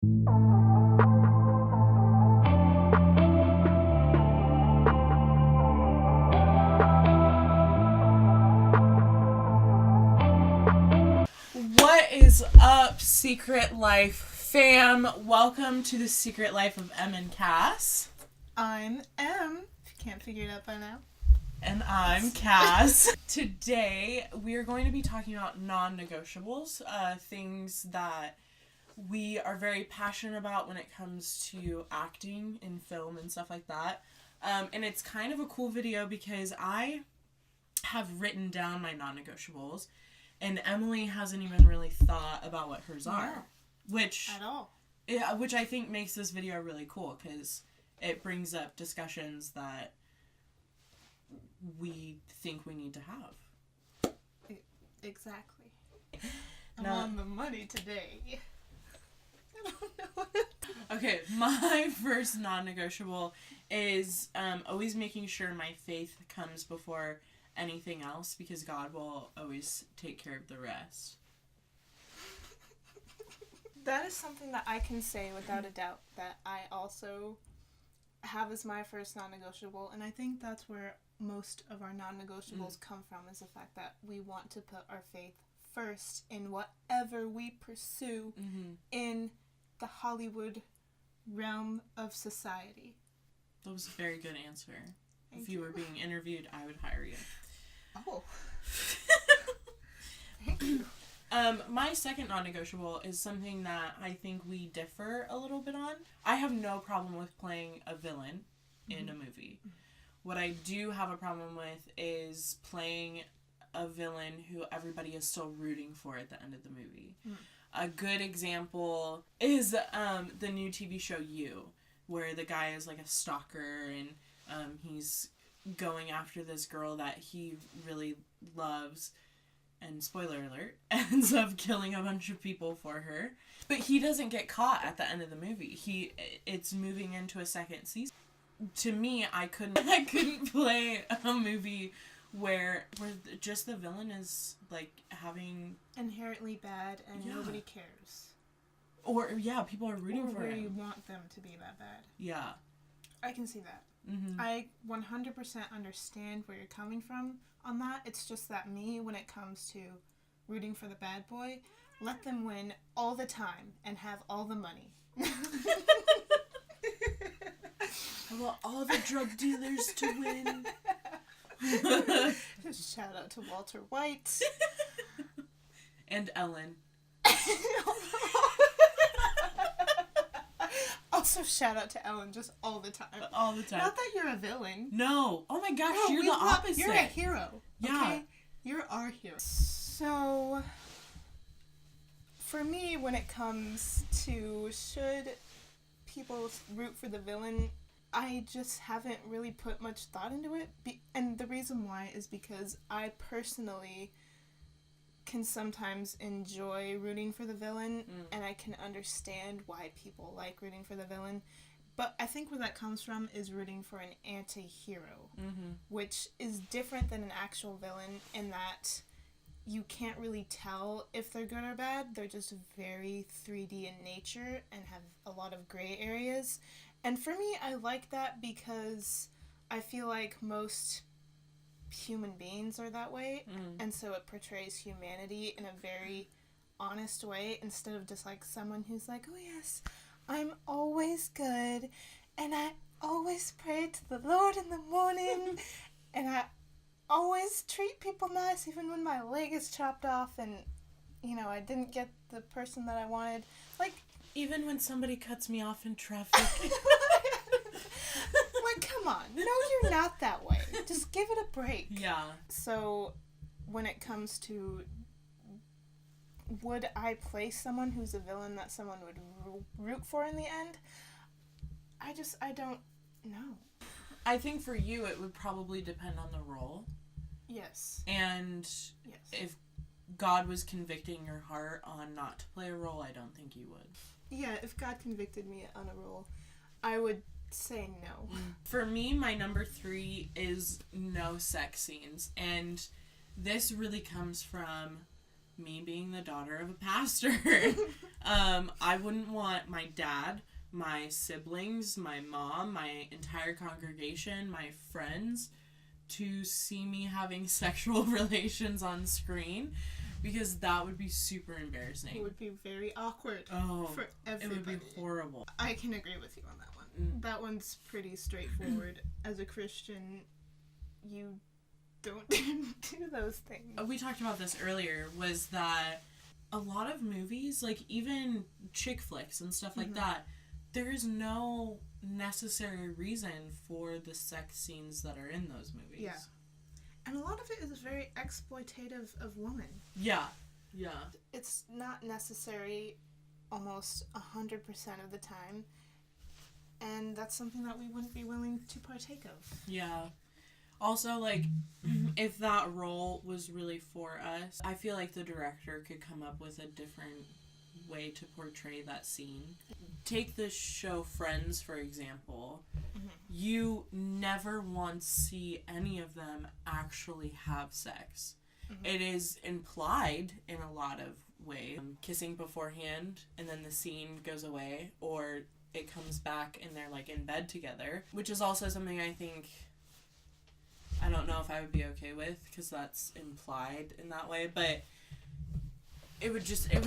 What is up, Secret Life fam? Welcome to the Secret Life of Em and Cass. I'm Em, if you can't figure it out by now. And I'm Cass. Today, we are going to be talking about non-negotiables, things that we are very passionate about when it comes to acting in film and stuff like that. And it's kind of a cool video because I have written down my non-negotiables, and Emily hasn't even really thought about what hers are. Which, at all. Yeah, which I think makes this video really cool because it brings up discussions that we think we need to have. Exactly. I'm on the money today. I don't know. Okay, my first non-negotiable is always making sure my faith comes before anything else, because God will always take care of the rest. That is something that I can say without a doubt that I also have as my first non-negotiable, and I think that's where most of our non-negotiables come from, is the fact that we want to put our faith first in whatever we pursue in the Hollywood realm of society. That was a very good answer. If you were being interviewed, I would hire you. Oh. Thank you. My second non-negotiable is something that I think we differ a little bit on. I have no problem with playing a villain in a movie. What I do have a problem with is playing a villain who everybody is still rooting for at the end of the movie. A good example is the new TV show You, where the guy is like a stalker and he's going after this girl that he really loves, and spoiler alert, ends up killing a bunch of people for her. But he doesn't get caught at the end of the movie. It's moving into a second season. To me, I couldn't play a movie where just the villain is like having inherently bad and nobody cares. Or people are rooting for him. Or where you want them to be that bad. Yeah. I can see that. I 100% understand where you're coming from on that. It's just that when it comes to rooting for the bad boy, let them win all the time and have all the money. I want all the drug dealers to win. Just shout out to Walter White. And Ellen. Also, shout out to Ellen just all the time. All the time. Not that you're a villain. No. Oh my gosh, you're the opposite. You're a hero. Yeah. Okay? You're our hero. So, for me, when it comes to should people root for the villain, I just haven't really put much thought into it. And the reason why is because I personally can sometimes enjoy rooting for the villain, and I can understand why people like rooting for the villain. But I think where that comes from is rooting for an anti-hero, which is different than an actual villain in that you can't really tell if they're good or bad. They're just very 3D in nature and have a lot of gray areas. And for me, I like that because I feel like most human beings are that way, and so it portrays humanity in a very honest way, instead of just like someone who's like, oh yes, I'm always good and I always pray to the Lord in the morning and I always treat people nice even when my leg is chopped off and I didn't get the person that I wanted, like even when somebody cuts me off in traffic. Like, come on. No, you're not that way. Just give it a break. Yeah. So, when it comes to, would I play someone who's a villain that someone would root for in the end? I don't know. I think for you, it would probably depend on the role. Yes. And if God was convicting your heart on not to play a role, I don't think you would. Yeah, if God convicted me on a role, I would say no. For me, my number 3 is no sex scenes. And this really comes from me being the daughter of a pastor. I wouldn't want my dad, my siblings, my mom, my entire congregation, my friends to see me having sexual relations on screen, because that would be super embarrassing. It would be very awkward for everybody. It would be horrible. I can agree with you on that one. That one's pretty straightforward. As a Christian, you don't do those things. We talked about this earlier, was that a lot of movies, like even chick flicks and stuff like that, there is no necessary reason for the sex scenes that are in those movies. Yeah. And a lot of it is very exploitative of women. Yeah. Yeah. It's not necessary almost 100% of the time. And that's something that we wouldn't be willing to partake of. Yeah. Also, like, if that role was really for us, I feel like the director could come up with a different way to portray that scene. Take the show Friends, for example. You never once see any of them actually have sex. It is implied in a lot of ways. Kissing beforehand, and then the scene goes away, or it comes back and they're like in bed together, which is also something I think, I don't know if I would be okay with, because that's implied in that way, but it would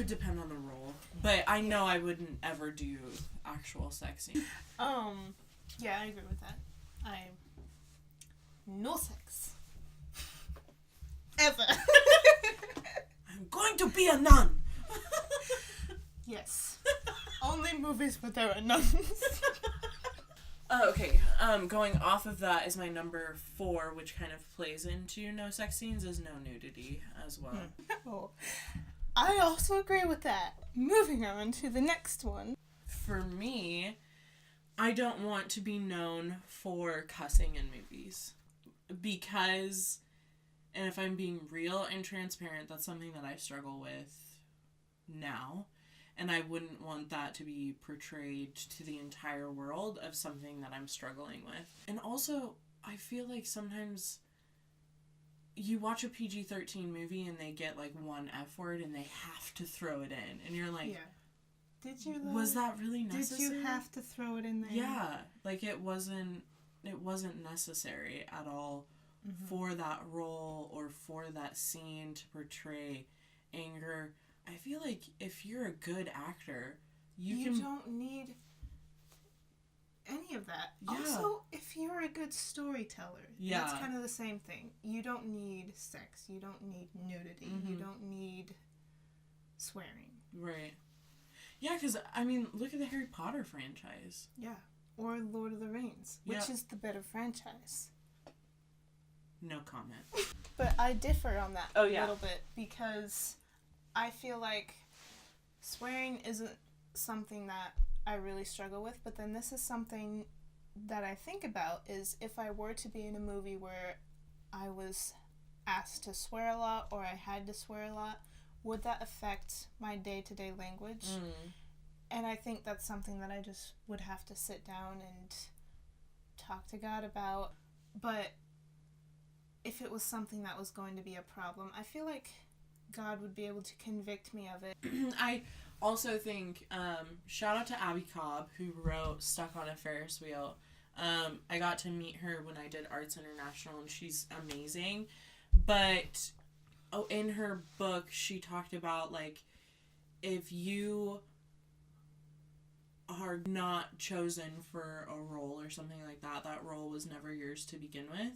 depend on the role. But I know I wouldn't ever do actual sex scenes. Yeah, I agree with that. No sex. Ever. I'm going to be a nun! Yes. Only movies where there are nuns. Okay, going off of that is my number 4, which kind of plays into no sex scenes, is no nudity as well. Oh, I also agree with that. Moving on to the next one. For me, I don't want to be known for cussing in movies. Because, and if I'm being real and transparent, that's something that I struggle with now. And I wouldn't want that to be portrayed to the entire world of something that I'm struggling with. And also, I feel like sometimes you watch a PG-13 movie and they get like one F word and they have to throw it in. And you're like, did you though? Was that really necessary? Did you have to throw it in there? Yeah. Like it wasn't necessary at all for that role or for that scene to portray anger. I feel like if you're a good actor, you don't need any of that. Yeah. Also, if you're a good storyteller, that's kind of the same thing. You don't need sex. You don't need nudity. You don't need swearing. Right. Yeah, because, I mean, look at the Harry Potter franchise. Yeah. Or Lord of the Rings, which is the better franchise. No comment. But I differ on that a little bit, because I feel like swearing isn't something that I really struggle with, but then this is something that I think about, is if I were to be in a movie where I was asked to swear a lot or I had to swear a lot, would that affect my day-to-day language? And I think that's something that I just would have to sit down and talk to God about. But if it was something that was going to be a problem, I feel like God would be able to convict me of it. I also think, shout out to Abby Cobb, who wrote Stuck on a Ferris Wheel. I got to meet her when I did Arts International, and she's amazing. But in her book, she talked about, like, if you are not chosen for a role or something like that, that role was never yours to begin with.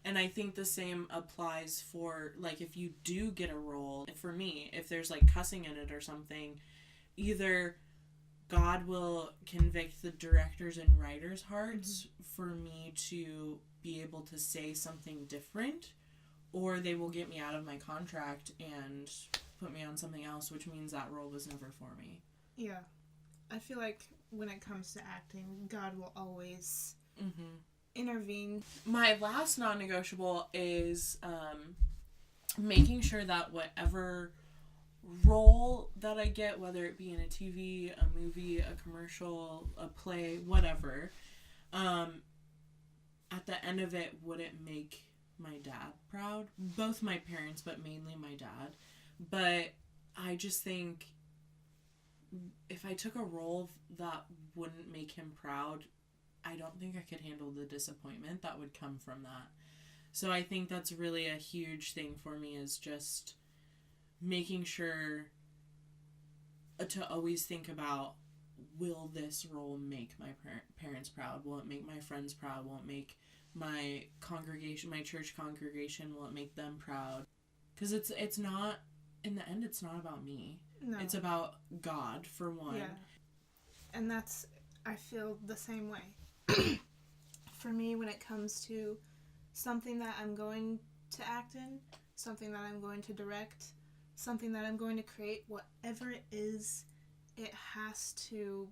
And I think the same applies for, like, if you do get a role, for me, if there's, like, cussing in it or something, either God will convict the directors and writers' hearts for me to be able to say something different, or they will get me out of my contract and put me on something else, which means that role was never for me. Yeah. I feel like when it comes to acting, God will always intervene. My last non-negotiable is making sure that whatever role that I get, whether it be in a TV, a movie, a commercial, a play, whatever, at the end of it wouldn't make my dad proud. Both my parents, but mainly my dad. But I just think if I took a role that wouldn't make him proud, I don't think I could handle the disappointment that would come from that. So I think that's really a huge thing for me, is just making sure to always think about, will this role make my parents proud? Will it make my friends proud? Will it make my congregation, my church congregation, will it make them proud? Because it's not, in the end, it's not about me. No. It's about God, for one. Yeah. And that's, I feel the same way. For me, when it comes to something that I'm going to act in, something that I'm going to direct, something that I'm going to create, whatever it is, it has to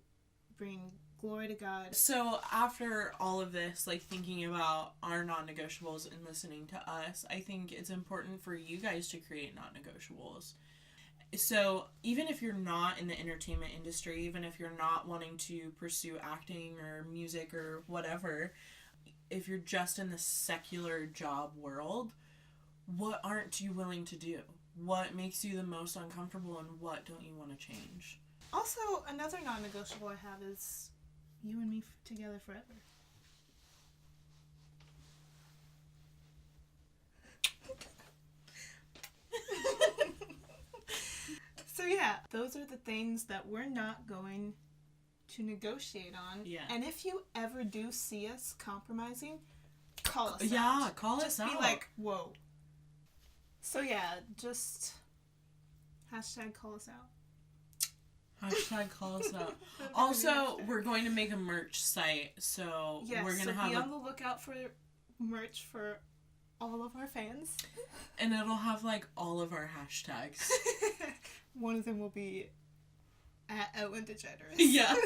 bring glory to God. So after all of this, like thinking about our non-negotiables and listening to us, I think it's important for you guys to create non-negotiables. So even if you're not in the entertainment industry, even if you're not wanting to pursue acting or music or whatever, if you're just in the secular job world, what aren't you willing to do? What makes you the most uncomfortable, and what don't you want to change? Also, another non-negotiable I have is you and me together forever. So yeah, those are the things that we're not going to negotiate on. Yeah. And if you ever do see us compromising, call us out. Yeah, call us out. Just be like, whoa. So yeah, just hashtag call us out. Hashtag call us out. Also, we're going to make a merch site, so yes, we're going to have be on the lookout for merch for all of our fans. And it'll have, like, all of our hashtags. One of them will be at Ellen DeGeneres. Yeah.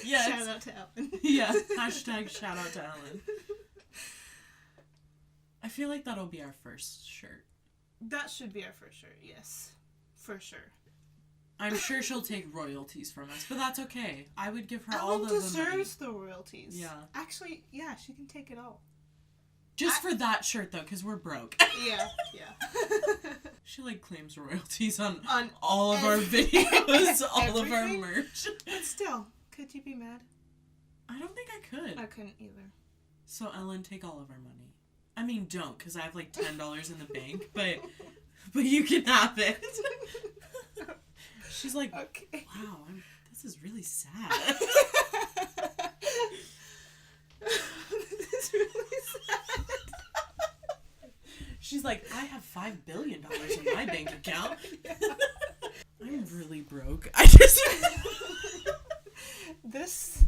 Yes. Shout out to Ellen. Yeah. Hashtag shout out to Ellen. I feel like that'll be our first shirt. That should be our first shirt, yes. For sure. I'm sure she'll take royalties from us, but that's okay. I would give her Ellen all the money. deserves the royalties. Yeah. Actually, yeah, she can take it all. Just for that shirt, though, because we're broke. Yeah. She, like, claims royalties on all of our videos, all of our everything? merch. But still, could you be mad? I don't think I could. I couldn't either. So, Ellen, take all of our money. I mean, don't, because I have, like, $10 in the bank, but you can have it. She's like, okay. Wow, this is really sad. This is really sad. She's like, I have $5 billion in my bank account. Yeah. I'm really broke. I just... This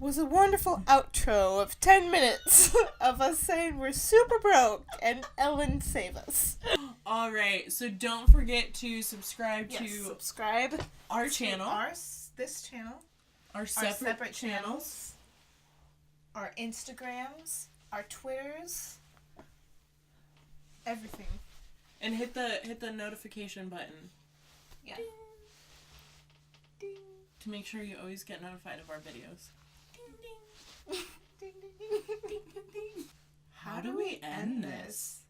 was a wonderful outro of 10 minutes of us saying we're super broke and Ellen save us. All right, so don't forget to subscribe to subscribe our channel, this channel, our separate channels, our Instagrams, our Twitters, everything, and hit the notification button. Yeah. Ding. Ding. To make sure you always get notified of our videos. Ding ding. Ding, ding, ding, ding, ding. How do we end this?